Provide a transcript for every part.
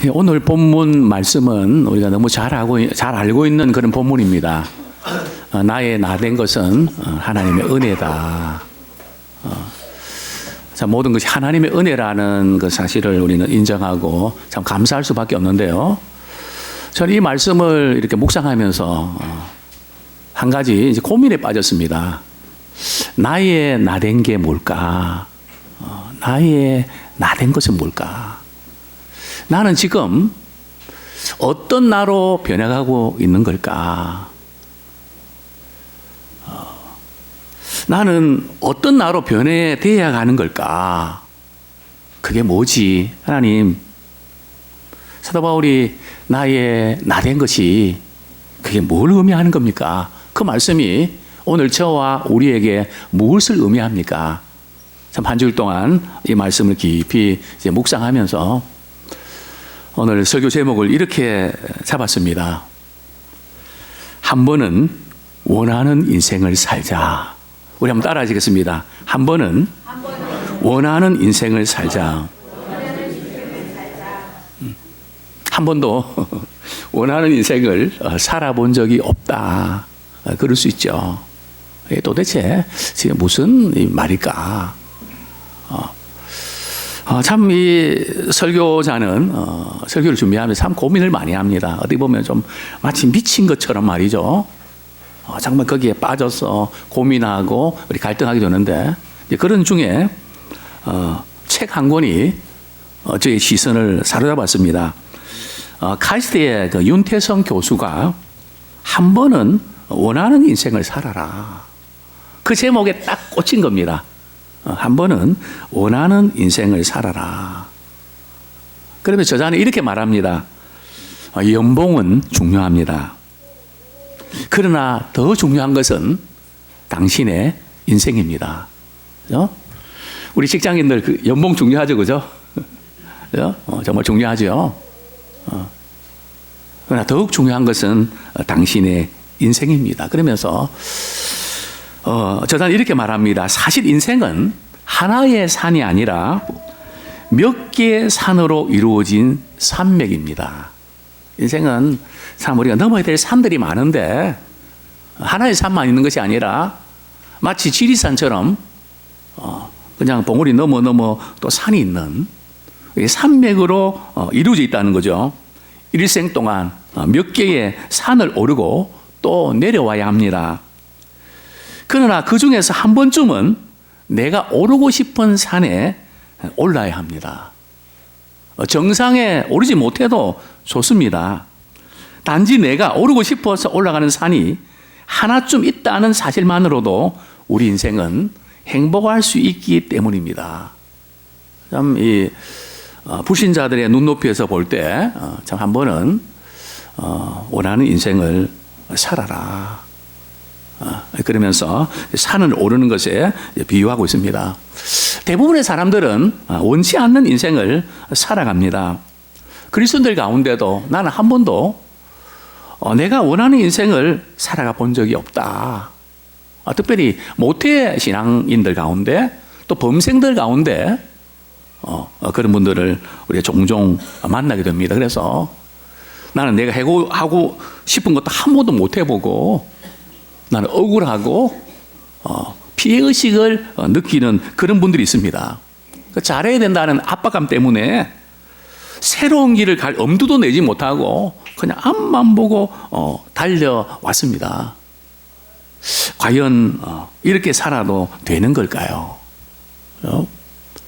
오늘 본문 말씀은 우리가 너무 잘 알고 있는 그런 본문입니다. 나의 나된 것은 하나님의 은혜다. 자, 모든 것이 하나님의 은혜라는 그 사실을 우리는 인정하고 참 감사할 수밖에 없는데요. 저는 이 말씀을 이렇게 묵상하면서 한 가지 이제 고민에 빠졌습니다. 나의 나된 게 뭘까? 나의 나된 것은 뭘까? 나는 지금 어떤 나로 변해가고 있는 걸까? 나는 어떤 나로 변해야 가는 걸까? 그게 뭐지? 하나님, 사도 바울이 나의 나된 것이 그게 뭘 의미하는 겁니까? 그 말씀이 오늘 저와 우리에게 무엇을 의미합니까? 참 한 주일 동안 이 말씀을 깊이 이제 묵상하면서 오늘 설교 제목을 이렇게 잡았습니다. 한 번은 원하는 인생을 살자. 우리 한번 따라 하시겠습니다. 한 번은 원하는 인생을 살자. 한 번도 원하는 인생을 살아본 적이 없다. 그럴 수 있죠. 도대체 지금 무슨 말일까? 참 이 설교자는 설교를 준비하면서 참 고민을 많이 합니다. 어디 보면 좀 마치 미친 것처럼 말이죠. 정말 거기에 빠져서 고민하고 우리 갈등하게 되는데 그런 중에 책 한 권이 저의 시선을 사로잡았습니다. 카이스트의 그 윤태성 교수가 한 번은 원하는 인생을 살아라. 그 제목에 딱 꽂힌 겁니다. 한 번은 원하는 인생을 살아라. 그러면 저자는 이렇게 말합니다. 연봉은 중요합니다. 그러나 더 중요한 것은 당신의 인생입니다. 그죠? 우리 직장인들 그 연봉 중요하죠, 그죠? 그죠? 정말 중요하죠. 그러나 더욱 중요한 것은 당신의 인생입니다. 그러면서 저자는 이렇게 말합니다. 사실 인생은 하나의 산이 아니라 몇 개의 산으로 이루어진 산맥입니다. 인생은 참 우리가 넘어야 될 산들이 많은데 하나의 산만 있는 것이 아니라 마치 지리산처럼 그냥 봉우리 넘어 또 산이 있는 산맥으로 이루어져 있다는 거죠. 일생 동안 몇 개의 산을 오르고 또 내려와야 합니다. 그러나 그 중에서 한 번쯤은 내가 오르고 싶은 산에 올라야 합니다. 정상에 오르지 못해도 좋습니다. 단지 내가 오르고 싶어서 올라가는 산이 하나쯤 있다는 사실만으로도 우리 인생은 행복할 수 있기 때문입니다. 참 이 불신자들의 눈높이에서 볼 때 참 한 번은 원하는 인생을 살아라. 그러면서 산을 오르는 것에 비유하고 있습니다. 대부분의 사람들은 원치 않는 인생을 살아갑니다. 그리스도인들 가운데도 나는 한 번도 내가 원하는 인생을 살아가 본 적이 없다. 특별히 모태 신앙인들 가운데 또 범생들 가운데 그런 분들을 우리가 종종 만나게 됩니다. 그래서 나는 내가 하고 싶은 것도 한 번도 못 해보고 나는 억울하고 피해의식을 느끼는 그런 분들이 있습니다. 잘해야 된다는 압박감 때문에 새로운 길을 갈 엄두도 내지 못하고 그냥 앞만 보고 달려왔습니다. 과연 이렇게 살아도 되는 걸까요?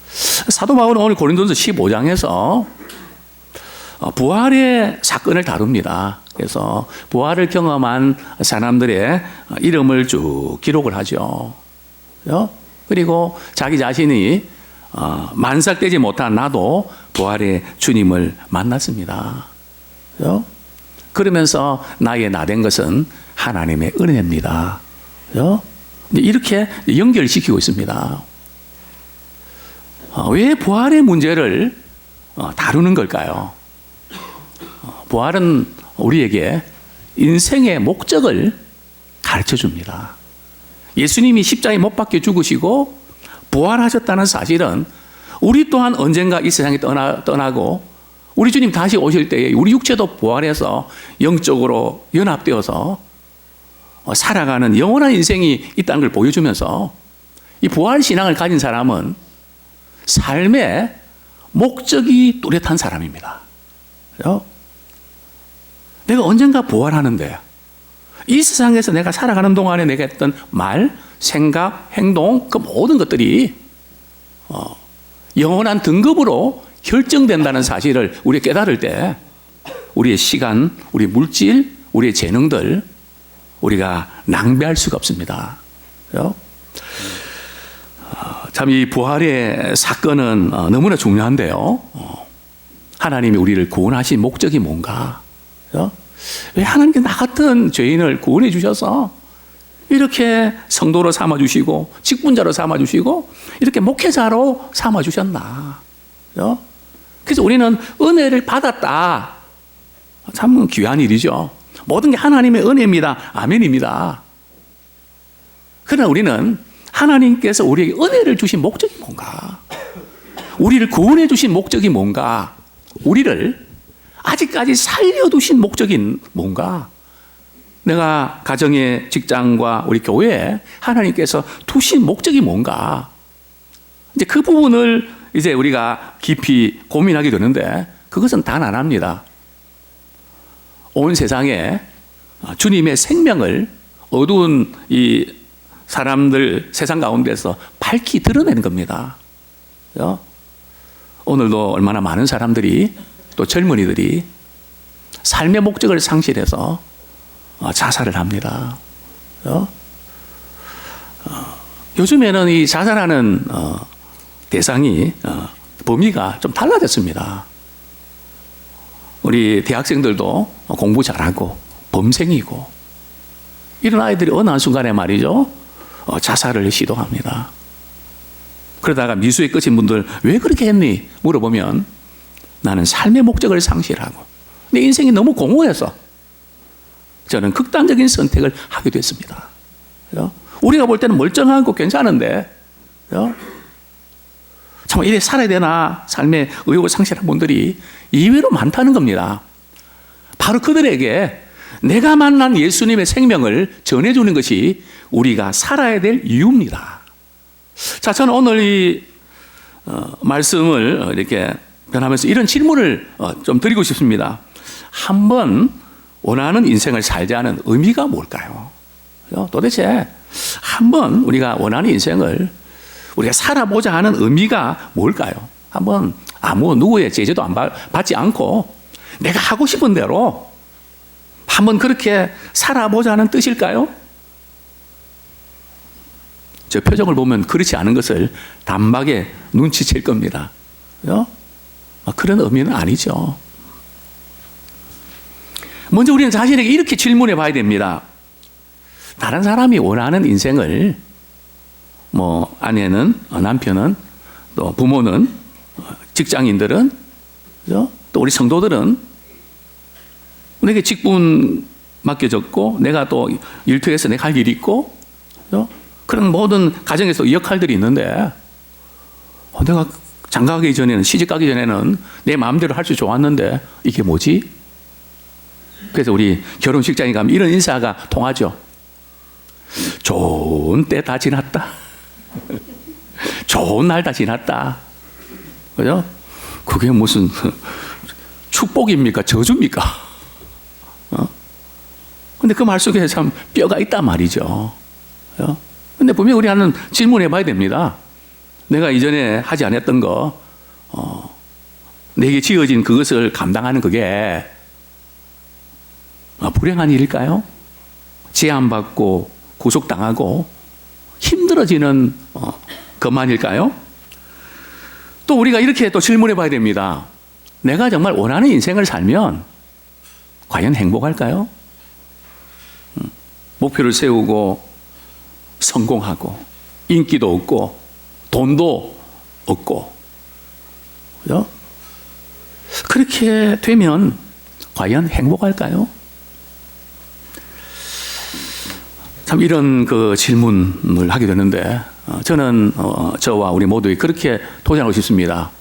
사도 바울은 오늘 고린도전서 15장에서 부활의 사건을 다룹니다. 그래서 부활을 경험한 사람들의 이름을 쭉 기록을 하죠. 그리고 자기 자신이 만삭되지 못한 나도 부활의 주님을 만났습니다. 그러면서 나의 나된 것은 하나님의 은혜입니다. 이렇게 연결시키고 있습니다. 왜 부활의 문제를 다루는 걸까요? 부활은 우리에게 인생의 목적을 가르쳐 줍니다. 예수님이 십자가에 못 박혀 죽으시고 부활하셨다는 사실은 우리 또한 언젠가 이 세상에 떠나고 우리 주님 다시 오실 때에 우리 육체도 부활해서 영적으로 연합되어서 살아가는 영원한 인생이 있다는 걸 보여주면서 이 부활 신앙을 가진 사람은 삶의 목적이 뚜렷한 사람입니다. 그렇죠? 내가 언젠가 부활하는데 이 세상에서 내가 살아가는 동안에 내가 했던 말, 생각, 행동 그 모든 것들이 영원한 등급으로 결정된다는 사실을 우리가 깨달을 때 우리의 시간, 우리 물질, 우리의 재능들 우리가 낭비할 수가 없습니다. 그렇죠? 참 이 부활의 사건은 너무나 중요한데요. 하나님이 우리를 구원하신 목적이 뭔가? 그렇죠? 왜 하나님께 나 같은 죄인을 구원해 주셔서 이렇게 성도로 삼아주시고 직분자로 삼아주시고 이렇게 목회자로 삼아주셨나? 그렇죠? 그래서 우리는 은혜를 받았다. 참 귀한 일이죠. 모든 게 하나님의 은혜입니다. 아멘입니다. 그러나 우리는 하나님께서 우리에게 은혜를 주신 목적이 뭔가? 우리를 구원해 주신 목적이 뭔가? 우리를 아직까지 살려두신 목적이 뭔가? 내가 가정의 직장과 우리 교회에 하나님께서 두신 목적이 뭔가? 이제 그 부분을 이제 우리가 깊이 고민하게 되는데 그것은 단 하나입니다. 온 세상에 주님의 생명을 어두운 이 사람들 세상 가운데서 밝히 드러내는 겁니다. 그렇죠? 오늘도 얼마나 많은 사람들이 또 젊은이들이 삶의 목적을 상실해서 자살을 합니다. 그렇죠? 요즘에는 이 자살하는 대상이 범위가 좀 달라졌습니다. 우리 대학생들도 공부 잘하고 범생이고 이런 아이들이 어느 한순간에 말이죠 자살을 시도합니다. 그러다가 미수에 끝인 분들 왜 그렇게 했니? 물어보면 나는 삶의 목적을 상실하고 내 인생이 너무 공허해서 저는 극단적인 선택을 하게 됐습니다. 그렇죠? 우리가 볼 때는 멀쩡하고 괜찮은데 그렇죠? 참 이래 살아야 되나 삶의 의욕을 상실한 분들이 의외로 많다는 겁니다. 바로 그들에게 내가 만난 예수님의 생명을 전해주는 것이 우리가 살아야 될 이유입니다. 자, 저는 오늘 이 말씀을 이렇게 변하면서 이런 질문을 좀 드리고 싶습니다. 한번 원하는 인생을 살자는 의미가 뭘까요? 도대체 한번 우리가 원하는 인생을 우리가 살아보자 하는 의미가 뭘까요? 한번 아무 누구의 제재도 받지 않고 내가 하고 싶은 대로 한번 그렇게 살아보자는 뜻일까요? 저 표정을 보면 그렇지 않은 것을 단박에 눈치챌 겁니다. 그런 의미는 아니죠. 먼저 우리는 자신에게 이렇게 질문해 봐야 됩니다. 다른 사람이 원하는 인생을 아내는, 남편은, 또 부모는, 직장인들은, 또 우리 성도들은 내게 직분 맡겨졌고 내가 또 일터에서 내가 할 일이 있고 그런 모든 가정에서 역할들이 있는데 내가 장가가기 전에는 시집가기 전에는 내 마음대로 할 수 좋았는데 이게 뭐지? 그래서 우리 결혼식장에 가면 이런 인사가 통하죠. 좋은 때 다 지났다. 좋은 날 다 지났다. 그죠? 그게 무슨 축복입니까? 저주입니까? 근데 그 말 속에 참 뼈가 있단 말이죠. 근데 분명히 우리 하는 질문해 봐야 됩니다. 내가 이전에 하지 않았던 거, 내게 지어진 그것을 감당하는 그게 불행한 일일까요? 제한받고 구속당하고 힘들어지는 것만일까요? 또 우리가 이렇게 또 질문해 봐야 됩니다. 내가 정말 원하는 인생을 살면 과연 행복할까요? 목표를 세우고 성공하고 인기도 얻고 돈도 얻고 그죠? 그렇게 되면 과연 행복할까요? 참 이런 그 질문을 하게 되는데 저는 저와 우리 모두 그렇게 도전하고 싶습니다.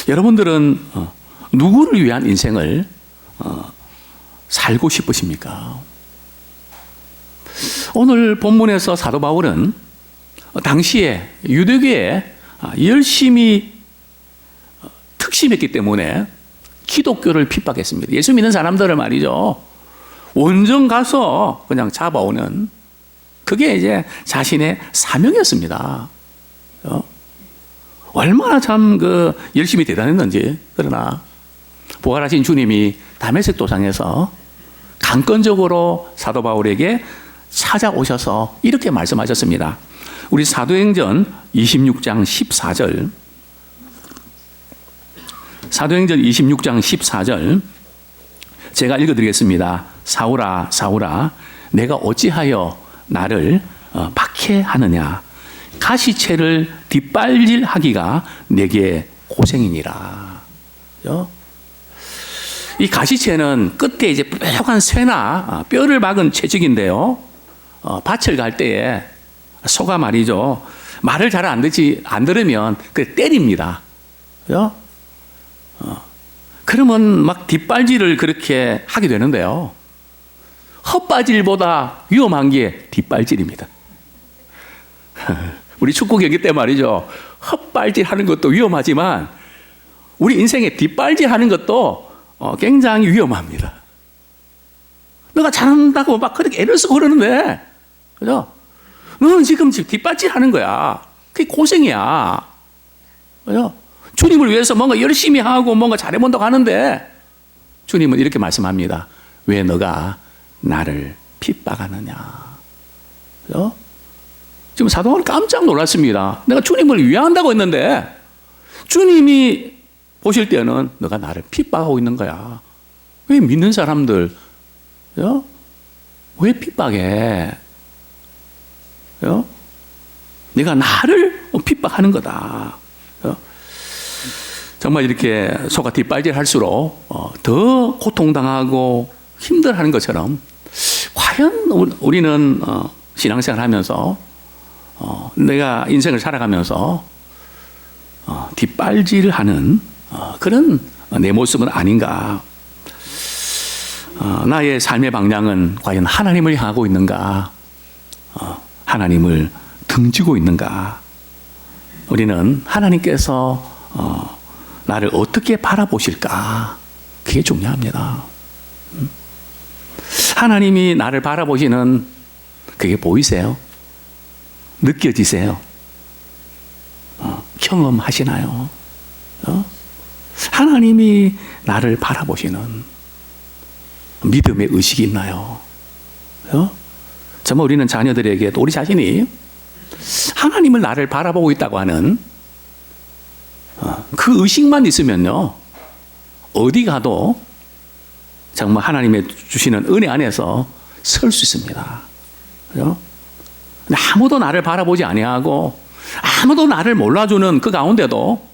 여러분들은 누구를 위한 인생을 살고 싶으십니까? 오늘 본문에서 사도 바울은 당시에 유대교에 열심히 특심했기 때문에 기독교를 핍박했습니다. 예수 믿는 사람들을 말이죠, 원정 가서 그냥 잡아오는, 그게 이제 자신의 사명이었습니다. 얼마나 참 열심히 대단했는지. 그러나 부활하신 주님이 다메섹 도상에서 강권적으로 사도 바울에게 찾아오셔서 이렇게 말씀하셨습니다. 우리 사도행전 26장 14절, 사도행전 26장 14절 제가 읽어드리겠습니다. 사울아 사울아 내가 어찌하여 나를 박해하느냐, 가시채를 뒷발질하기가 내게 고생이니라. 이 가시채는 끝에 이제 뾰족한 쇠나 뼈를 박은 채찍인데요, 밭을 갈 때에 소가 말이죠, 말을 잘 안 들으면 그 때립니다. 그러면 막 뒷발질을 그렇게 하게 되는데요, 헛바질보다 위험한 게 뒷발질입니다. 우리 축구 경기 때 말이죠, 헛발질 하는 것도 위험하지만 우리 인생에 뒷발질 하는 것도 굉장히 위험합니다. 너가 잘한다고 막 그렇게 애를 쓰고 그러는데, 그죠? 너는 지금 뒷발질 하는 거야. 그게 고생이야. 그죠? 주님을 위해서 뭔가 열심히 하고 뭔가 잘해본다고 하는데 주님은 이렇게 말씀합니다. 왜 너가 나를 핍박하느냐. 그죠? 지금 사도 바울은 깜짝 놀랐습니다. 내가 주님을 위한다고 했는데 주님이 보실 때는 너가 나를 핍박하고 있는 거야. 왜 믿는 사람들, 그죠? 왜 핍박해? 그죠? 네가 나를 핍박하는 거다. 그죠? 정말 이렇게 소가 뒷발질할수록 더 고통당하고 힘들어하는 것처럼, 과연 우리는 신앙생활 하면서 내가 인생을 살아가면서 뒷발질하는 그런 내 모습은 아닌가. 나의 삶의 방향은 과연 하나님을 향하고 있는가, 하나님을 등지고 있는가. 우리는 하나님께서 나를 어떻게 바라보실까, 그게 중요합니다. 하나님이 나를 바라보시는 그게 보이세요? 느껴지세요? 경험하시나요? 하나님이 나를 바라보시는 믿음의 의식이 있나요? 정말 우리는 자녀들에게 또 우리 자신이 하나님을 나를 바라보고 있다고 하는 그 의식만 있으면요, 어디 가도 정말 하나님의 주시는 은혜 안에서 설 수 있습니다. 그죠? 근데 아무도 나를 바라보지 아니하고 아무도 나를 몰라주는 그 가운데도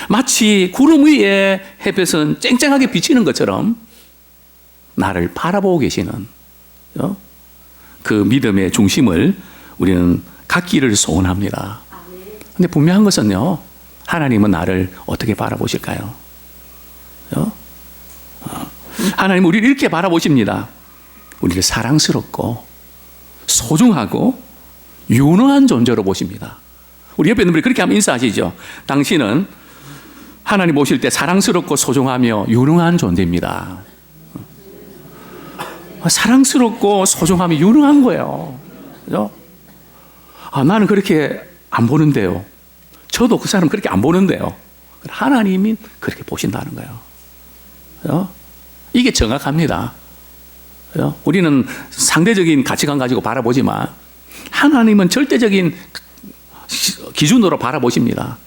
마치 구름 위에 햇볕은 쨍쨍하게 비치는 것처럼 나를 바라보고 계시는, 그죠? 그 믿음의 중심을 우리는 갖기를 소원합니다. 근데 분명한 것은요, 하나님은 나를 어떻게 바라보실까요? 하나님은 우리를 이렇게 바라보십니다. 우리를 사랑스럽고 소중하고 유능한 존재로 보십니다. 우리 옆에 있는 분이 그렇게 한번 인사하시죠. 당신은 하나님 보실 때 사랑스럽고 소중하며 유능한 존재입니다. 사랑스럽고 소중하며 유능한 거예요. 그죠? 나는 그렇게 안 보는데요. 저도 그 사람 그렇게 안 보는데요. 하나님이 그렇게 보신다는 거예요. 그죠? 이게 정확합니다. 그죠? 우리는 상대적인 가치관 가지고 바라보지만 하나님은 절대적인 기준으로 바라보십니다.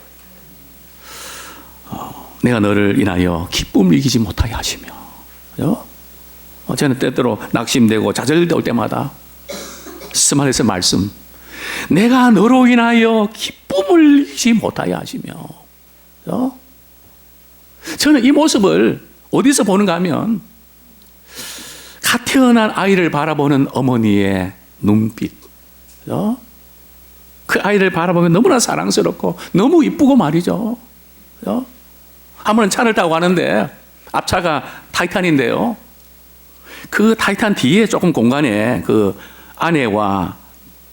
내가 너를 인하여 기쁨을 이기지 못하게 하시며, 그죠? 저는 때때로 낙심되고 좌절될 때마다 스마트에서 말씀, 내가 너로 인하여 기쁨을 이기지 못하게 하시며, 그죠? 저는 이 모습을 어디서 보는가 하면 갓 태어난 아이를 바라보는 어머니의 눈빛, 그죠? 그 아이를 바라보면 너무나 사랑스럽고 너무 이쁘고 말이죠. 그죠? 한 번은 차를 타고 가는데 앞차가 타이탄인데요. 그 타이탄 뒤에 조금 공간에 그 아내와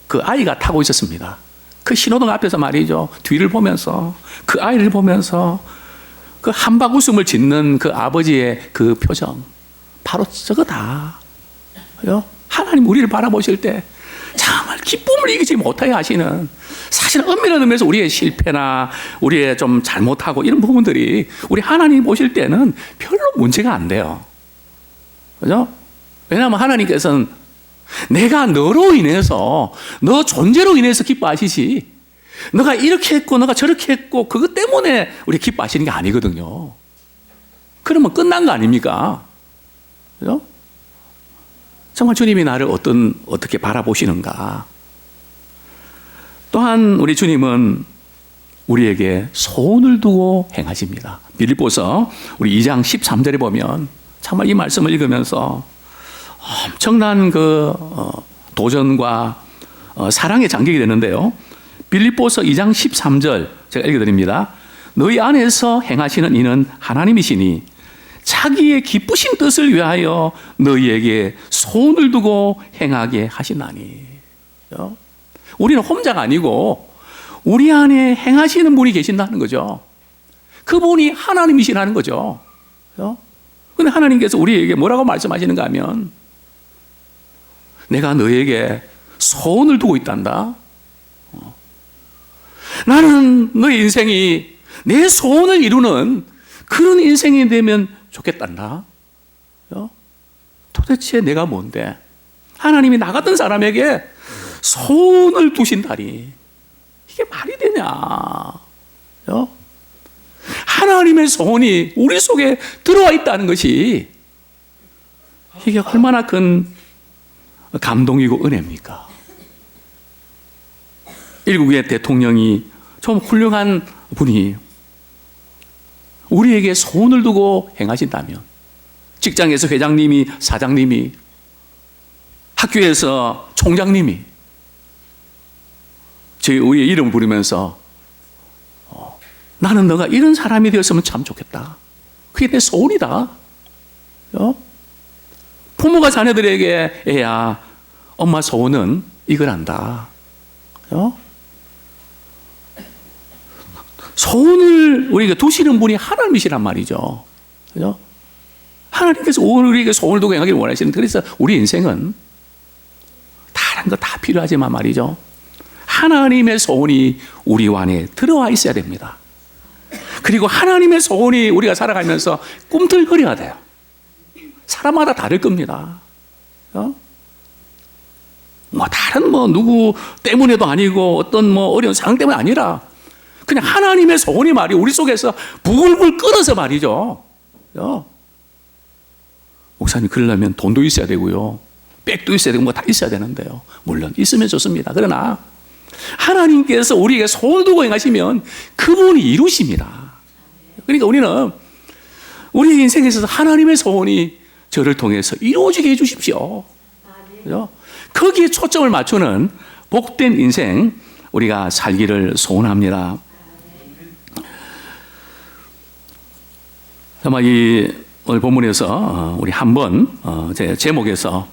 그 아이가 타고 있었습니다. 그 신호등 앞에서 말이죠. 뒤를 보면서 그 아이를 보면서 그 한박 웃음을 짓는 그 아버지의 그 표정. 바로 저거다. 하나님 우리를 바라보실 때 정말 기쁨을 이기지 못하게 하시는, 사실 엄밀한 의미에서 우리의 실패나 우리의 좀 잘못하고 이런 부분들이 우리 하나님 보실 때는 별로 문제가 안 돼요. 그죠? 왜냐하면 하나님께서는 내가 너로 인해서, 너 존재로 인해서 기뻐하시지, 너가 이렇게 했고 너가 저렇게 했고 그것 때문에 우리 기뻐하시는 게 아니거든요. 그러면 끝난 거 아닙니까? 그죠? 정말 주님이 나를 어떻게 바라보시는가. 또한 우리 주님은 우리에게 소원을 두고 행하십니다. 빌립보서 우리 2장 13절에 보면 정말 이 말씀을 읽으면서 엄청난 그 도전과 사랑에 잠기게 되는데요. 빌립보서 2장 13절 제가 읽어드립니다. 너희 안에서 행하시는 이는 하나님이시니 자기의 기쁘신 뜻을 위하여 너희에게 소원을 두고 행하게 하시나니. 우리는 혼자가 아니고 우리 안에 행하시는 분이 계신다는 거죠. 그분이 하나님이시라는 거죠. 그런데 하나님께서 우리에게 뭐라고 말씀하시는가 하면 내가 너에게 소원을 두고 있단다. 나는 너의 인생이 내 소원을 이루는 그런 인생이 되면 좋겠단다. 도대체 내가 뭔데? 하나님이 나 같은 사람에게 소원을 두신다니 이게 말이 되냐? 하나님의 소원이 우리 속에 들어와 있다는 것이 이게 얼마나 큰 감동이고 은혜입니까? 일국의 대통령이 좀 훌륭한 분이 우리에게 소원을 두고 행하신다면, 직장에서 회장님이, 사장님이, 학교에서 총장님이 우리의 이름 부르면서 나는 너가 이런 사람이 되었으면 참 좋겠다. 그게 내 소원이다. 부모가 자녀들에게 애야, 엄마 소원은 이거란다. 소원을 우리에게 두시는 분이 하나님이시란 말이죠. 그죠? 하나님께서 우리에게 소원을 두고 행하기를 원하시는, 그래서 우리 인생은 다른 거 다 필요하지만 말이죠. 하나님의 소원이 우리 안에 들어와 있어야 됩니다. 그리고 하나님의 소원이 우리가 살아가면서 꿈틀거려야 돼요. 사람마다 다를 겁니다. 다른 누구 때문에도 아니고 어떤 어려운 상황 때문에 아니라 그냥 하나님의 소원이 말이 우리 속에서 부글부글 끓어서 말이죠. 목사님, 그러려면 돈도 있어야 되고요, 백도 있어야 되고 다 있어야 되는데요. 물론 있으면 좋습니다. 그러나 하나님께서 우리에게 소원을 두고 행하시면 그분이 이루십니다. 그러니까 우리는 우리 인생에 있어서 하나님의 소원이 저를 통해서 이루어지게 해주십시오. 그죠? 거기에 초점을 맞추는 복된 인생 우리가 살기를 소원합니다. 아마 오늘 본문에서 우리 한번 제 제목에서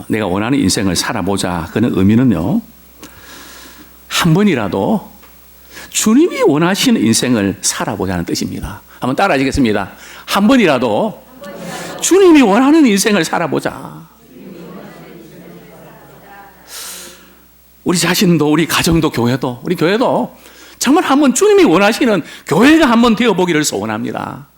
내가 원하는 인생을 살아보자, 그런 의미는요, 한 번이라도 주님이 원하시는 인생을 살아보자는 뜻입니다. 한번 따라하시겠습니다. 한 번이라도 주님이 원하는 인생을 살아보자. 우리 자신도, 우리 가정도, 교회도, 우리 교회도 정말 한번 주님이 원하시는 교회가 한번 되어보기를 소원합니다.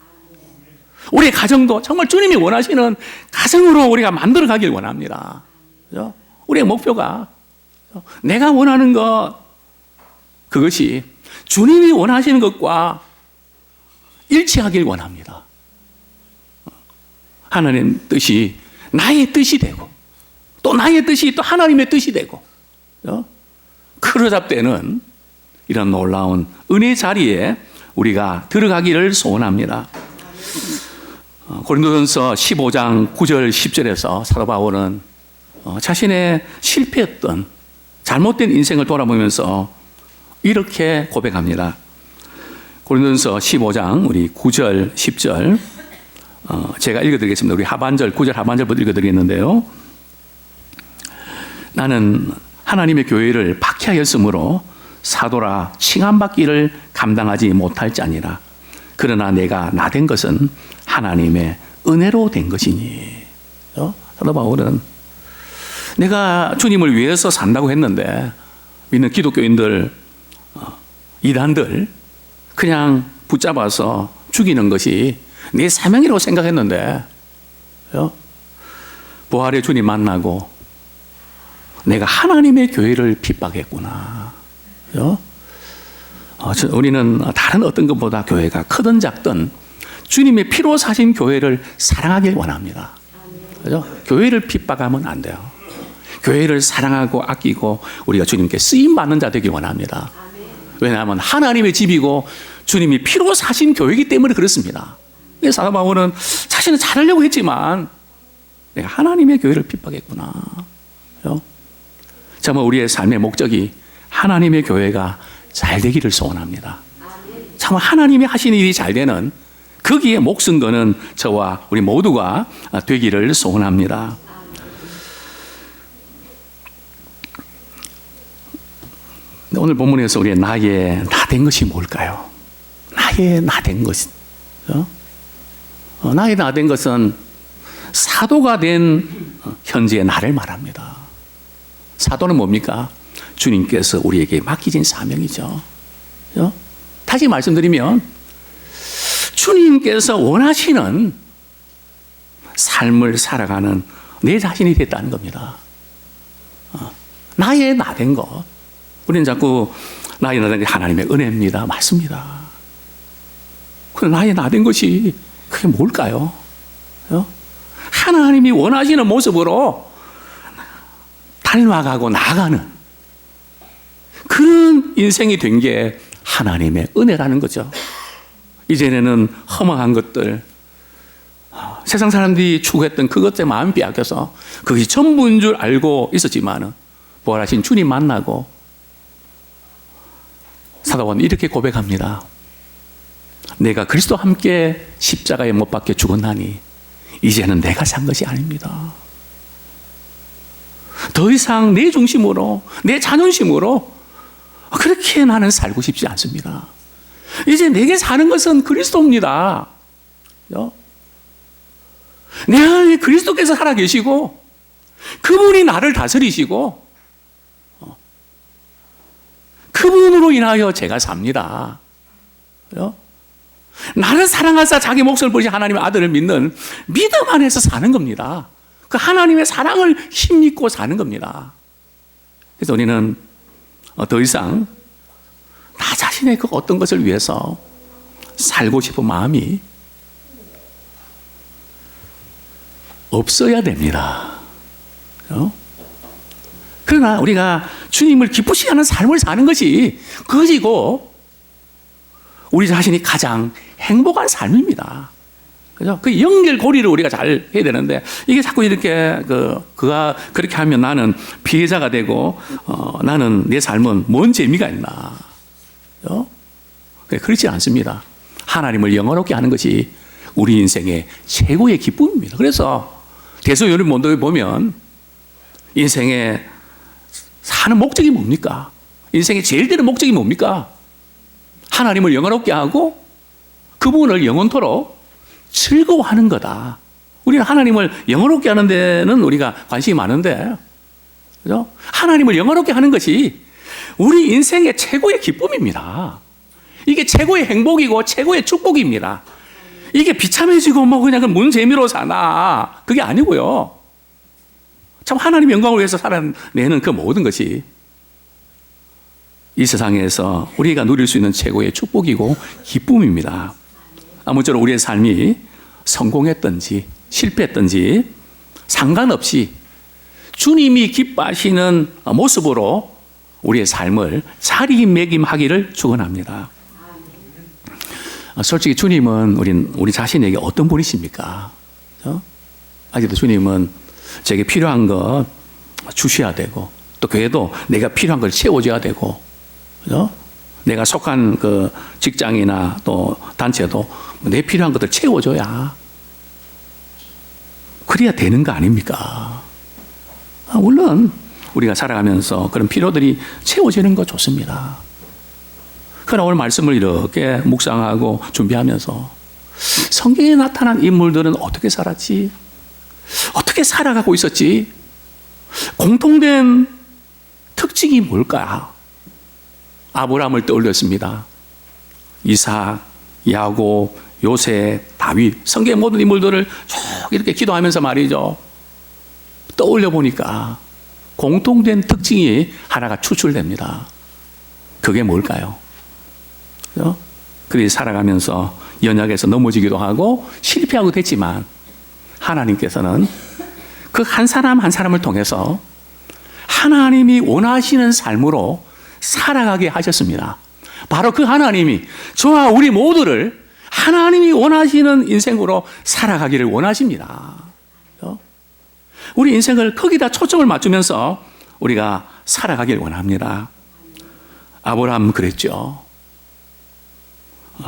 우리 가정도 정말 주님이 원하시는 가정으로 우리가 만들어가길 원합니다. 그죠? 우리의 목표가 내가 원하는 것, 그것이 주님이 원하시는 것과 일치하길 원합니다. 하나님 뜻이 나의 뜻이 되고, 또 나의 뜻이 또 하나님의 뜻이 되고, 그러다 때는 이런 놀라운 은혜 자리에 우리가 들어가기를 소원합니다. 고린도전서 15장 9절 10절에서 사도 바울은 자신의 실패했던 잘못된 인생을 돌아보면서 이렇게 고백합니다. 고린도전서 15장 우리 9절 10절 제가 읽어드리겠습니다. 우리 하반절 9절 하반절부터 읽어드리겠는데요. 나는 하나님의 교회를 박해하였으므로 사도라 칭함받기를 감당하지 못할 자니라. 그러나 내가 나된 것은 하나님의 은혜로 된 것이니. 사도 바울은 내가 주님을 위해서 산다고 했는데 믿는 기독교인들 이단들 그냥 붙잡아서 죽이는 것이 내 사명이라고 생각했는데 부활의 주님 만나고 내가 하나님의 교회를 핍박했구나. 우리는 다른 어떤 것보다 교회가 크든 작든 주님의 피로 사신 교회를 사랑하길 원합니다. 그죠? 교회를 핍박하면 안 돼요. 교회를 사랑하고 아끼고 우리가 주님께 쓰임받는 자 되길 원합니다. 왜냐하면 하나님의 집이고 주님이 피로 사신 교회이기 때문에 그렇습니다. 사도 바울은 자신은 잘하려고 했지만 내가 하나님의 교회를 핍박했구나. 정말 우리의 삶의 목적이 하나님의 교회가 잘 되기를 소원합니다. 정말 하나님이 하시는 일이 잘 되는 거기에 목숨 거는 저와 우리 모두가 되기를 소원합니다. 오늘 본문에서 우리의 나의 나된 것이 뭘까요? 나의 나된 것. 나의 나된 것은 사도가 된 현재의 나를 말합니다. 사도는 뭡니까? 주님께서 우리에게 맡기신 사명이죠. 다시 말씀드리면 주님께서 원하시는 삶을 살아가는 내 자신이 됐다는 겁니다. 나의 나된 것. 우리는 자꾸 나의 나된 게 하나님의 은혜입니다. 맞습니다. 그런데 나의 나된 것이 그게 뭘까요? 하나님이 원하시는 모습으로 닮아가고 나아가는 그런 인생이 된 게 하나님의 은혜라는 거죠. 이전에는 허망한 것들, 세상 사람들이 추구했던 그것에 마음 빼앗겨서 그것이 전부인 줄 알고 있었지만 부활하신 주님 만나고 사도는 이렇게 고백합니다. 내가 그리스도와 함께 십자가에 못 박혀 죽었나니 이제는 내가 산 것이 아닙니다. 더 이상 내 중심으로 내 자존심으로 그렇게 나는 살고 싶지 않습니다. 이제 내게 사는 것은 그리스도입니다. 내 안에 그리스도께서 살아계시고 그분이 나를 다스리시고 그분으로 인하여 제가 삽니다. 나를 사랑하사 자기 목숨을 버리신 하나님의 아들을 믿는 믿음 안에서 사는 겁니다. 그 하나님의 사랑을 힘입고 사는 겁니다. 그래서 우리는 더 이상 나 자신의 그 어떤 것을 위해서 살고 싶은 마음이 없어야 됩니다. 그러나 우리가 주님을 기쁘시게 하는 삶을 사는 것이 그것이고 우리 자신이 가장 행복한 삶입니다. 그죠? 그 연결고리를 우리가 잘 해야 되는데 이게 자꾸 이렇게 그가 그렇게 하면 나는 피해자가 되고 나는 내 삶은 뭔 재미가 있나? 그렇지 않습니다. 하나님을 영원롭게 하는 것이 우리 인생의 최고의 기쁨입니다. 그래서 대소요리문도에 보면 인생의 사는 목적이 뭡니까? 인생의 제일 되는 목적이 뭡니까? 하나님을 영원롭게 하고 그분을 영원토록 즐거워하는 거다. 우리는 하나님을 영원롭게 하는 데는 우리가 관심이 많은데, 그죠? 하나님을 영원롭게 하는 것이 우리 인생의 최고의 기쁨입니다. 이게 최고의 행복이고 최고의 축복입니다. 이게 비참해지고 뭐 그냥 뭔 재미로 사나 그게 아니고요. 참 하나님 영광을 위해서 살아내는 그 모든 것이 이 세상에서 우리가 누릴 수 있는 최고의 축복이고 기쁨입니다. 아무쪼록 우리의 삶이 성공했든지 실패했든지 상관없이 주님이 기뻐하시는 모습으로 우리의 삶을 자리매김하기를 축원합니다. 솔직히 주님은 우리 자신에게 어떤 분이십니까? 아직도 주님은 제게 필요한 것 주셔야 되고 또 교회도 내가 필요한 걸 채워줘야 되고, 그죠? 내가 속한 그 직장이나 또 단체도 내 필요한 것들 채워줘야 그래야 되는 거 아닙니까? 물론 우리가 살아가면서 그런 필요들이 채워지는 거 좋습니다. 그러나 오늘 말씀을 이렇게 묵상하고 준비하면서 성경에 나타난 인물들은 어떻게 살았지? 어떻게 살아가고 있었지? 공통된 특징이 뭘까? 아브라함을 떠올렸습니다. 이삭, 야곱, 요셉, 다윗, 성경의 모든 인물들을 쭉 이렇게 기도하면서 말이죠. 떠올려 보니까 공통된 특징이 하나가 추출됩니다. 그게 뭘까요? 그들이 살아가면서 연약해서 넘어지기도 하고 실패하고 됐지만 하나님께서는 그 한 사람 한 사람을 통해서 하나님이 원하시는 삶으로 살아가게 하셨습니다. 바로 그 하나님이 저와 우리 모두를 하나님이 원하시는 인생으로 살아가기를 원하십니다. 우리 인생을 거기다 초점을 맞추면서 우리가 살아가길 원합니다. 아브라함 그랬죠.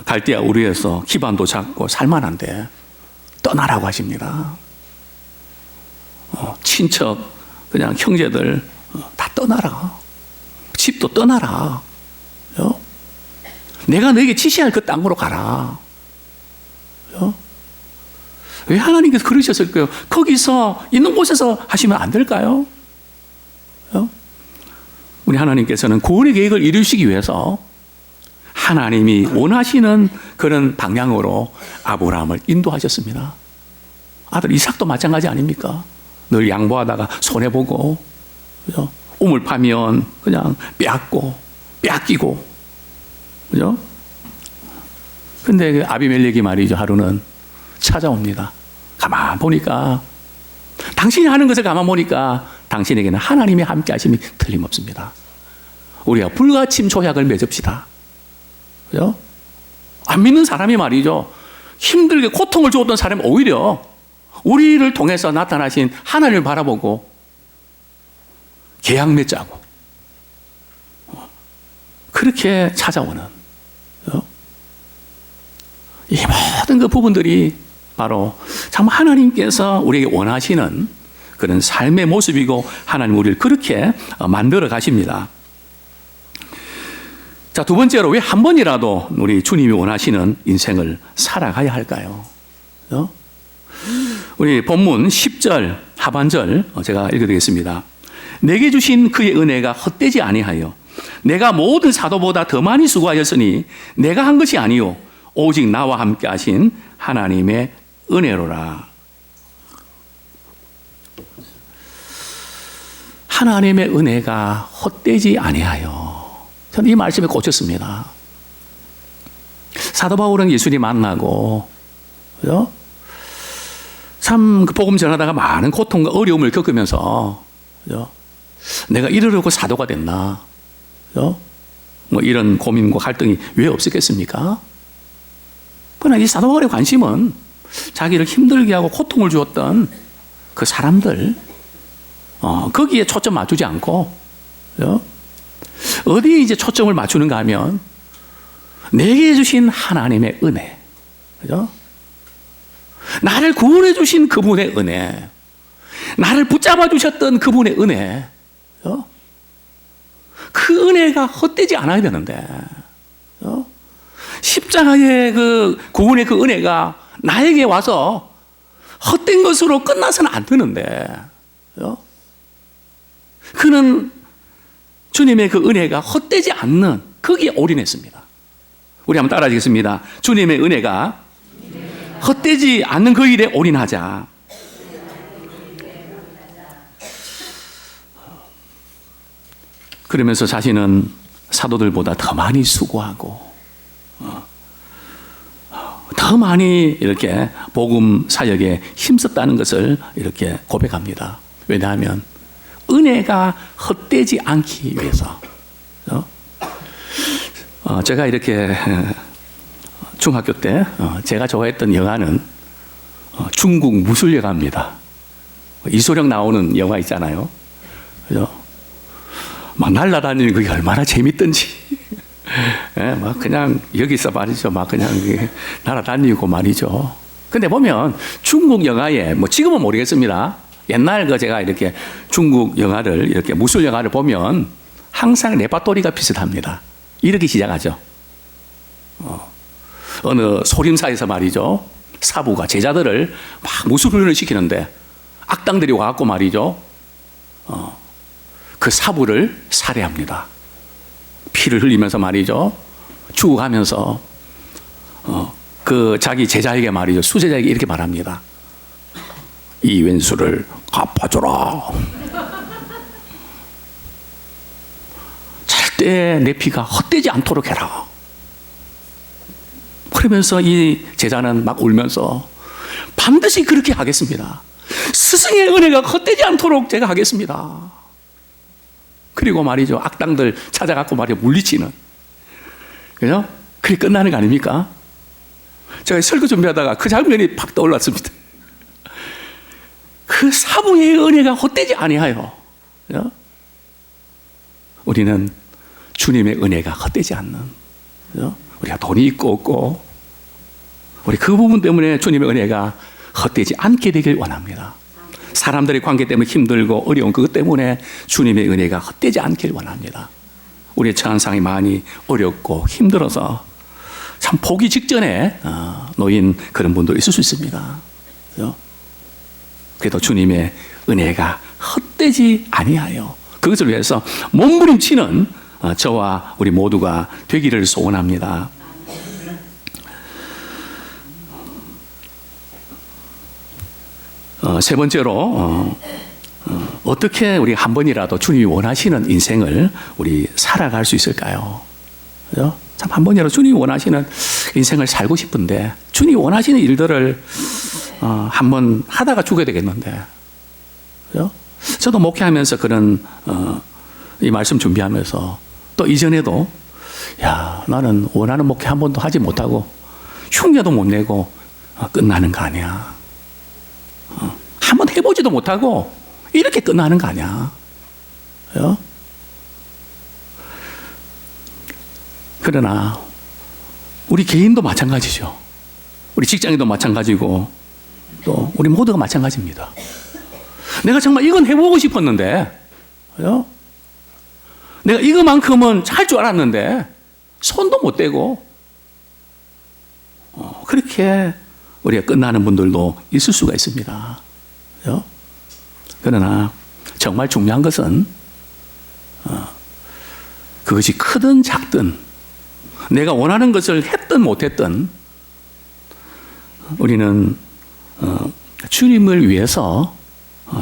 갈대아 우르에서 기반도 잡고 살만한데 떠나라고 하십니다. 친척, 그냥 형제들 다 떠나라. 집도 떠나라. 내가 너에게 지시할 그 땅으로 가라. 왜 하나님께서 그러셨을까요? 거기서 있는 곳에서 하시면 안 될까요? 우리 하나님께서는 구원의 계획을 이루시기 위해서 하나님이 원하시는 그런 방향으로 아브라함을 인도하셨습니다. 아들 이삭도 마찬가지 아닙니까? 늘 양보하다가 손해보고, 그죠? 우물 파면 그냥 빼앗기고, 그죠? 근데 그 아비멜렉이 말이죠, 하루는 찾아옵니다. 가만 보니까, 당신이 하는 것을 가만 보니까 당신에게는 하나님의 함께 하심이 틀림없습니다. 우리가 불가침 조약을 맺읍시다. 그죠? 안 믿는 사람이 말이죠, 힘들게 고통을 주었던 사람이 오히려 우리를 통해서 나타나신 하나님을 바라보고 계약 맺자고 그렇게 찾아오는 이 모든 그 부분들이 바로 참 하나님께서 우리에게 원하시는 그런 삶의 모습이고 하나님 우리를 그렇게 만들어 가십니다. 자, 두 번째로 왜 한 번이라도 우리 주님이 원하시는 인생을 살아가야 할까요? 우리 본문 10절 하반절 제가 읽어드리겠습니다. 내게 주신 그의 은혜가 헛되지 아니하여 내가 모든 사도보다 더 많이 수고하였으니 내가 한 것이 아니요 오직 나와 함께 하신 하나님의 은혜로라. 하나님의 은혜가 헛되지 아니하여. 저는 이 말씀에 꽂혔습니다. 사도 바울은 예수님 만나고, 그죠? 참 복음 전하다가 많은 고통과 어려움을 겪으면서, 그죠? 내가 이러려고 사도가 됐나? 그죠? 뭐 이런 고민과 갈등이 왜 없었겠습니까? 그러나 이 사도 바울의 관심은 자기를 힘들게 하고 고통을 주었던 그 사람들, 거기에 초점 맞추지 않고, 그죠? 어디에 이제 초점을 맞추는가 하면 내게 주신 하나님의 은혜, 그죠? 나를 구원해 주신 그분의 은혜, 나를 붙잡아 주셨던 그분의 은혜, 그죠? 그 은혜가 헛되지 않아야 되는데, 그죠? 십자가의 그 구원의 그 은혜가 나에게 와서 헛된 것으로 끝나서는 안 되는데, 그죠? 그는 주님의 그 은혜가 헛되지 않는 거기에 올인했습니다. 우리 한번 따라하겠습니다. 주님의 은혜가 헛되지 않는 그 일에 올인하자. 그러면서 자신은 사도들보다 더 많이 수고하고 더 많이 이렇게 복음 사역에 힘썼다는 것을 이렇게 고백합니다. 왜냐하면 은혜가 헛되지 않기 위해서. 제가 이렇게 중학교 때 제가 좋아했던 영화는 중국 무술 영화입니다. 이소룡 나오는 영화 있잖아요. 그죠? 막 날아다니는 그게 얼마나 재밌던지. 예, 막 그냥 여기서 말이죠. 막 그냥 날아다니고 말이죠. 근데 보면 중국 영화에 뭐 지금은 모르겠습니다. 옛날 그 제가 이렇게 중국 영화를 이렇게 무술 영화를 보면 항상 레파토리가 비슷합니다. 이렇게 시작하죠. 어느 소림사에서 말이죠. 사부가 제자들을 막 무술훈련을 시키는데 악당들이 와갖고 말이죠. 그 사부를 살해합니다. 피를 흘리면서 말이죠. 죽어가면서 그 자기 제자에게 말이죠. 수제자에게 이렇게 말합니다. 이 왼수를 갚아줘라. 절대 내 피가 헛되지 않도록 해라. 그러면서 이 제자는 막 울면서 반드시 그렇게 하겠습니다. 스승의 은혜가 헛되지 않도록 제가 하겠습니다. 그리고 말이죠. 악당들 찾아갖고 말이죠. 물리치는. 그죠? 그게 끝나는 거 아닙니까? 제가 설교 준비하다가 그 장면이 팍 떠올랐습니다. 그 사부의 은혜가 헛되지 아니하여. 그죠? 우리는 주님의 은혜가 헛되지 않는. 그죠? 우리가 돈이 있고 없고 우리 그 부분 때문에 주님의 은혜가 헛되지 않게 되길 원합니다. 사람들의 관계 때문에 힘들고 어려운 그것 때문에 주님의 은혜가 헛되지 않길 원합니다. 우리의 처한 상황이 많이 어렵고 힘들어서 참 포기 직전에 놓인 그런 분도 있을 수 있습니다. 그렇죠? 그래도 주님의 은혜가 헛되지 아니하여 그것을 위해서 몸부림치는 저와 우리 모두가 되기를 소원합니다. 세 번째로 어떻게 우리 한 번이라도 주님이 원하시는 인생을 우리 살아갈 수 있을까요? 그죠? 참 한 번이라도 주님이 원하시는 인생을 살고 싶은데 주님이 원하시는 일들을 한번 하다가 죽어야 되겠는데, 그죠? 저도 목회하면서 그런 이 말씀 준비하면서 또 이전에도 야 나는 원하는 목회 한 번도 하지 못하고 흉내도 못 내고 끝나는 거 아니야. 한번 해보지도 못하고 이렇게 끝나는 거 아니야. 그죠? 그러나 우리 개인도 마찬가지죠. 우리 직장인도 마찬가지고 또 우리 모두가 마찬가지입니다. 내가 정말 이건 해보고 싶었는데, 그죠? 내가 이거만큼은 할 줄 알았는데 손도 못 대고 그렇게 우리가 끝나는 분들도 있을 수가 있습니다. 그죠? 그러나 정말 중요한 것은 그것이 크든 작든 내가 원하는 것을 했든 못했든 우리는 주님을 위해서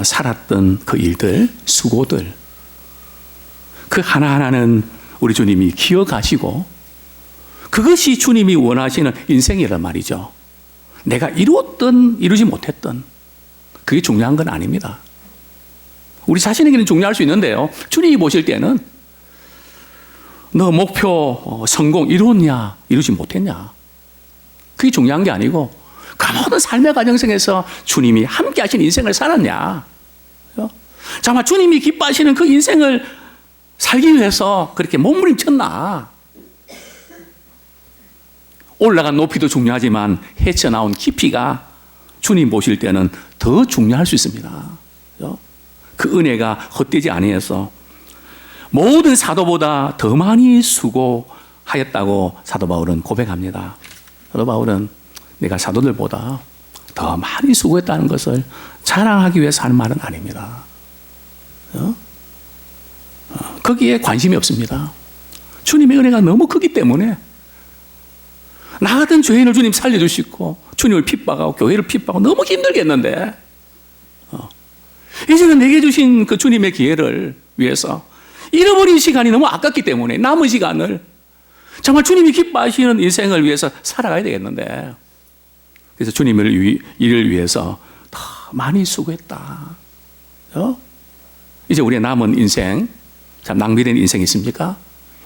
살았던 그 일들, 수고들 그 하나하나는 우리 주님이 기억하시고 그것이 주님이 원하시는 인생이란 말이죠. 내가 이루었든 이루지 못했든 그게 중요한 건 아닙니다. 우리 자신에게는 중요할 수 있는데요. 주님이 보실 때는 너 목표 성공 이루었냐 이루지 못했냐 그게 중요한 게 아니고 그 모든 삶의 과정 속에서 주님이 함께 하신 인생을 살았냐. 정말 주님이 기뻐하시는 그 인생을 살기 위해서 그렇게 몸부림쳤나. 올라간 높이도 중요하지만 헤쳐나온 깊이가 주님 보실 때는 더 중요할 수 있습니다. 그 은혜가 헛되지 아니해서 모든 사도보다 더 많이 수고하였다고 사도 바울은 고백합니다. 사도 바울은 내가 사도들보다 더 많이 수고했다는 것을 자랑하기 위해서 하는 말은 아닙니다. 거기에 관심이 없습니다. 주님의 은혜가 너무 크기 때문에 나 같은 죄인을 주님 살려주시고 주님을 핍박하고 교회를 핍박하고 너무 힘들겠는데 이제는 내게 주신 그 주님의 기회를 위해서 잃어버린 시간이 너무 아깝기 때문에 남은 시간을 정말 주님이 기뻐하시는 인생을 위해서 살아가야 되겠는데 그래서 주님을 일을 위해서 더 많이 수고했다. 이제 우리의 남은 인생 참 낭비된 인생이 있습니까?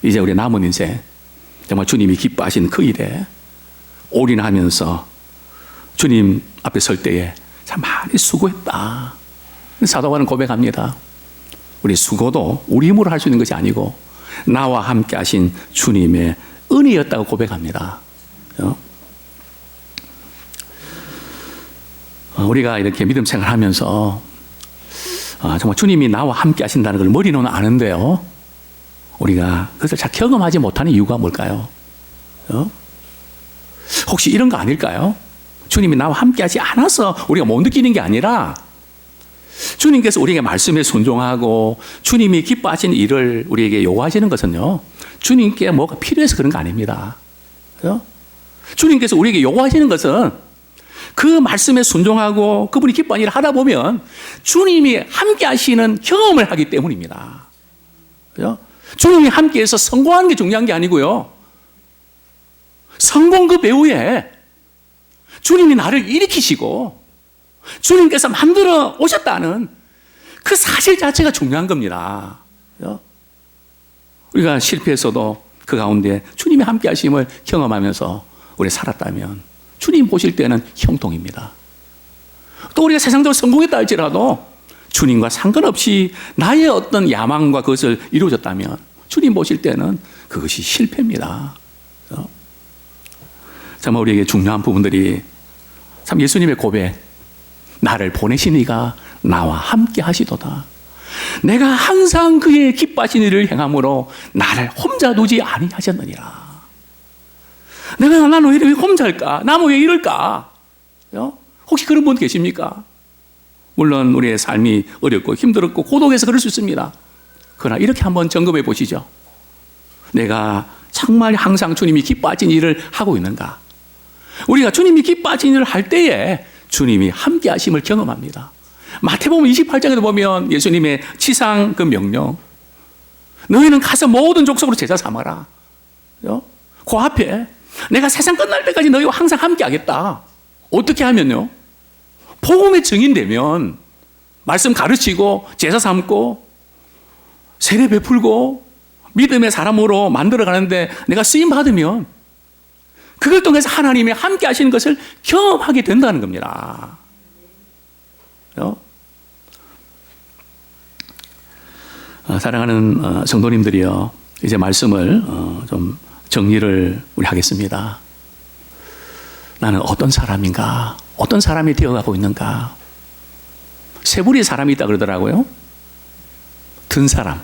이제 우리의 남은 인생 정말 주님이 기뻐하시는 그 일에 올인하면서 주님 앞에 설 때에 참 많이 수고했다. 사도 바울은 고백합니다. 우리 수고도 우리 힘으로 할 수 있는 것이 아니고 나와 함께 하신 주님의 은혜였다고 고백합니다. 우리가 이렇게 믿음 생활하면서 정말 주님이 나와 함께 하신다는 걸 머리로는 아는데요, 우리가 그것을 잘 경험하지 못하는 이유가 뭘까요? 혹시 이런 거 아닐까요? 주님이 나와 함께 하지 않아서 우리가 못 느끼는 게 아니라 주님께서 우리에게 말씀에 순종하고 주님이 기뻐하시는 일을 우리에게 요구하시는 것은요, 주님께 뭐가 필요해서 그런 거 아닙니다. 주님께서 우리에게 요구하시는 것은 그 말씀에 순종하고 그분이 기뻐하는 일을 하다 보면 주님이 함께 하시는 경험을 하기 때문입니다. 주님이 함께해서 성공하는 게 중요한 게 아니고요, 성공 그 배후에 주님이 나를 일으키시고 주님께서 만들어 오셨다는 그 사실 자체가 중요한 겁니다. 우리가 실패했어도 그 가운데 주님이 함께 하심을 경험하면서 우리 살았다면 주님 보실 때는 형통입니다. 또 우리가 세상적으로 성공했다 할지라도 주님과 상관없이 나의 어떤 야망과 그것을 이루어졌다면 주님 보실 때는 그것이 실패입니다. 정말 우리에게 중요한 부분들이 참 예수님의 고백, 나를 보내신 이가 나와 함께 하시도다. 내가 항상 그의 기뻐하신 일을 행함으로 나를 혼자 두지 아니하셨느니라. 나는 왜 혼자일까? 나는 왜 이럴까? 혹시 그런 분 계십니까? 물론 우리의 삶이 어렵고 힘들었고 고독해서 그럴 수 있습니다. 그러나 이렇게 한번 점검해 보시죠. 내가 정말 항상 주님이 기뻐하신 일을 하고 있는가? 우리가 주님이 기뻐하신 일을 할 때에 주님이 함께 하심을 경험합니다. 마태복음 28장에도 보면 예수님의 치상 그 명령, 너희는 가서 모든 족속으로 제자 삼아라. 그 앞에 내가 세상 끝날 때까지 너희와 항상 함께 하겠다. 어떻게 하면요? 복음의 증인되면 말씀 가르치고 제자 삼고 세례 베풀고 믿음의 사람으로 만들어가는데 내가 쓰임 받으면 그걸 통해서 하나님이 함께 하시는 것을 경험하게 된다는 겁니다. 사랑하는 성도님들이요, 이제 말씀을 좀 정리를 우리 하겠습니다. 나는 어떤 사람인가? 어떤 사람이 되어가고 있는가? 세 부류의 사람이 있다 그러더라고요. 든 사람.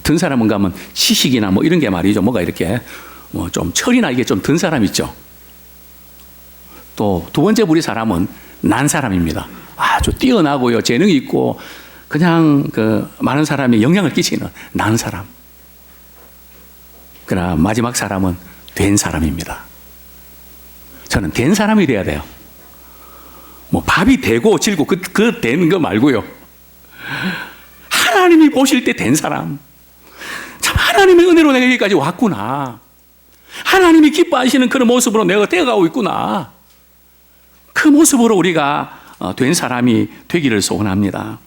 든 사람은 가면 지식이나 뭐 이런 게 말이죠. 뭐가 이렇게 뭐 좀 철이나 이게 좀 든 사람 있죠. 또 두 번째 부류의 사람은 난 사람입니다. 아주 뛰어나고요, 재능이 있고 그냥 그 많은 사람에 영향을 끼치는 난 사람. 그러나 마지막 사람은 된 사람입니다. 저는 된 사람이 돼야 돼요. 뭐 밥이 되고 질고 그 된 거 말고요. 하나님이 보실 때 된 사람. 참 하나님의 은혜로 내가 여기까지 왔구나. 하나님이 기뻐하시는 그런 모습으로 내가 되어가고 있구나. 그 모습으로 우리가 된 사람이 되기를 소원합니다.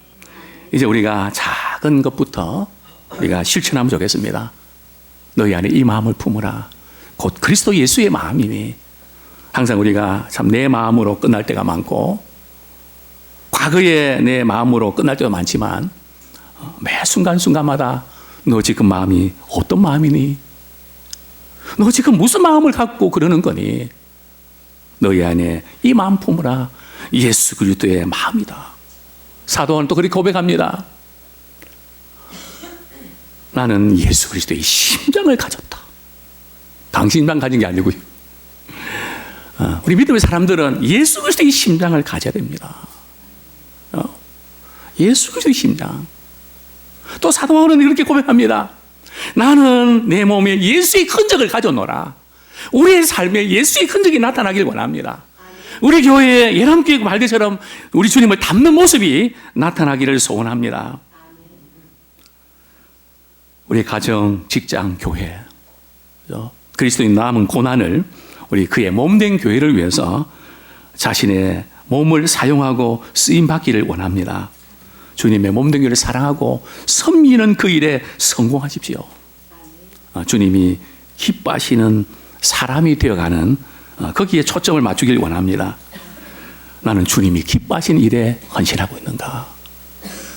이제 우리가 작은 것부터 우리가 실천하면 좋겠습니다. 너희 안에 이 마음을 품으라. 곧 그리스도 예수의 마음이니. 항상 우리가 참 내 마음으로 끝날 때가 많고 과거의 내 마음으로 끝날 때도 많지만 매 순간순간마다 너 지금 마음이 어떤 마음이니? 너 지금 무슨 마음을 갖고 그러는 거니? 너희 안에 이 마음 품으라. 예수 그리스도의 마음이다. 사도는 또 그렇게 고백합니다. 나는 예수 그리스도의 심장을 가졌다. 당신만 가진 게 아니고요. 우리 믿음의 사람들은 예수 그리스도의 심장을 가져야 됩니다. 예수 그리스도의 심장. 또 사도 바울은 이렇게 고백합니다. 나는 내 몸에 예수의 흔적을 가져노라. 우리의 삶에 예수의 흔적이 나타나길 원합니다. 우리 교회에 예람교회 말대처럼 우리 주님을 닮는 모습이 나타나기를 소원합니다. 우리 가정, 직장, 교회, 그리스도인 남은 고난을 우리 그의 몸된 교회를 위해서 자신의 몸을 사용하고 쓰임받기를 원합니다. 주님의 몸된 교회를 사랑하고 섬기는 그 일에 성공하십시오. 주님이 기뻐하시는 사람이 되어가는 거기에 초점을 맞추길 원합니다. 나는 주님이 기뻐하시는 일에 헌신하고 있는가?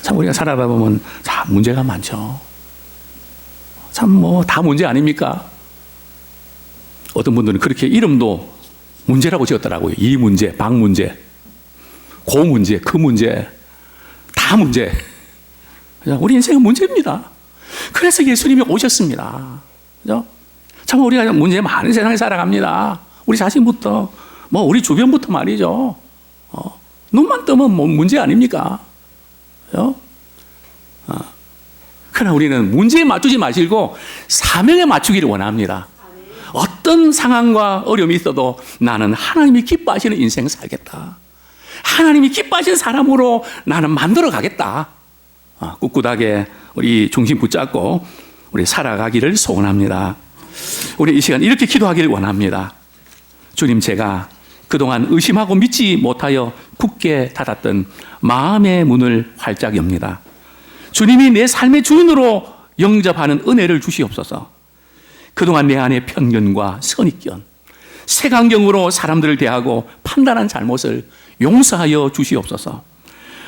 참 우리가 살아다 보면 참 문제가 많죠. 참 뭐 다 문제 아닙니까? 어떤 분들은 그렇게 이름도 문제라고 지었더라고요. 이 문제, 박 문제, 고 문제, 그 문제, 다 문제. 우리 인생은 문제입니다. 그래서 예수님이 오셨습니다. 그죠? 참 우리가 문제 많은 세상에 살아갑니다. 우리 자신부터, 뭐 우리 주변부터 말이죠. 눈만 뜨면 뭐 문제 아닙니까? 그죠? 그러나 우리는 문제에 맞추지 마시고 사명에 맞추기를 원합니다. 어떤 상황과 어려움이 있어도 나는 하나님이 기뻐하시는 인생을 살겠다. 하나님이 기뻐하시는 사람으로 나는 만들어 가겠다. 꿋꿋하게 우리 중심 붙잡고 우리 살아가기를 소원합니다. 우리 이 시간 이렇게 기도하기를 원합니다. 주님, 제가 그동안 의심하고 믿지 못하여 굳게 닫았던 마음의 문을 활짝 엽니다. 주님이 내 삶의 주인으로 영접하는 은혜를 주시옵소서. 그동안 내 안에 편견과 선입견, 색안경으로 사람들을 대하고 판단한 잘못을 용서하여 주시옵소서.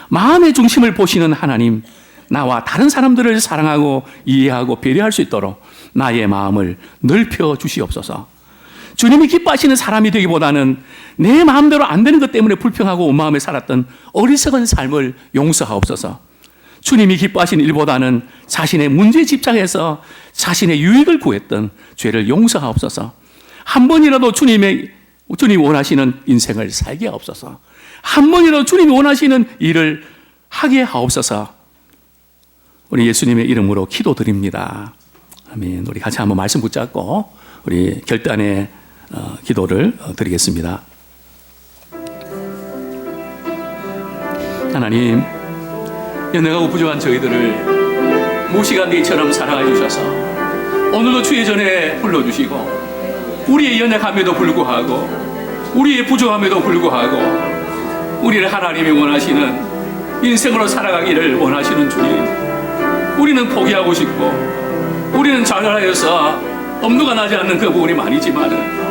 마음의 중심을 보시는 하나님, 나와 다른 사람들을 사랑하고 이해하고 배려할 수 있도록 나의 마음을 넓혀 주시옵소서. 주님이 기뻐하시는 사람이 되기보다는 내 마음대로 안 되는 것 때문에 불평하고 온 마음에 살았던 어리석은 삶을 용서하옵소서. 주님이 기뻐하시는 일보다는 자신의 문제에 집착해서 자신의 유익을 구했던 죄를 용서하옵소서. 한 번이라도 주님이 원하시는 인생을 살게 하옵소서. 한 번이라도 주님이 원하시는 일을 하게 하옵소서. 우리 예수님의 이름으로 기도드립니다. 아멘. 우리 같이 한번 말씀 붙잡고 우리 결단의 기도를 드리겠습니다. 하나님, 연약하고 부족한 저희들을 무시간대처럼 사랑해 주셔서 오늘도 주의 전에 불러주시고 우리의 연약함에도 불구하고 우리의 부족함에도 불구하고 우리를 하나님이 원하시는 인생으로 살아가기를 원하시는 주님, 우리는 포기하고 싶고 우리는 잘하여서 엄두가 나지 않는 그 부분이 많이지만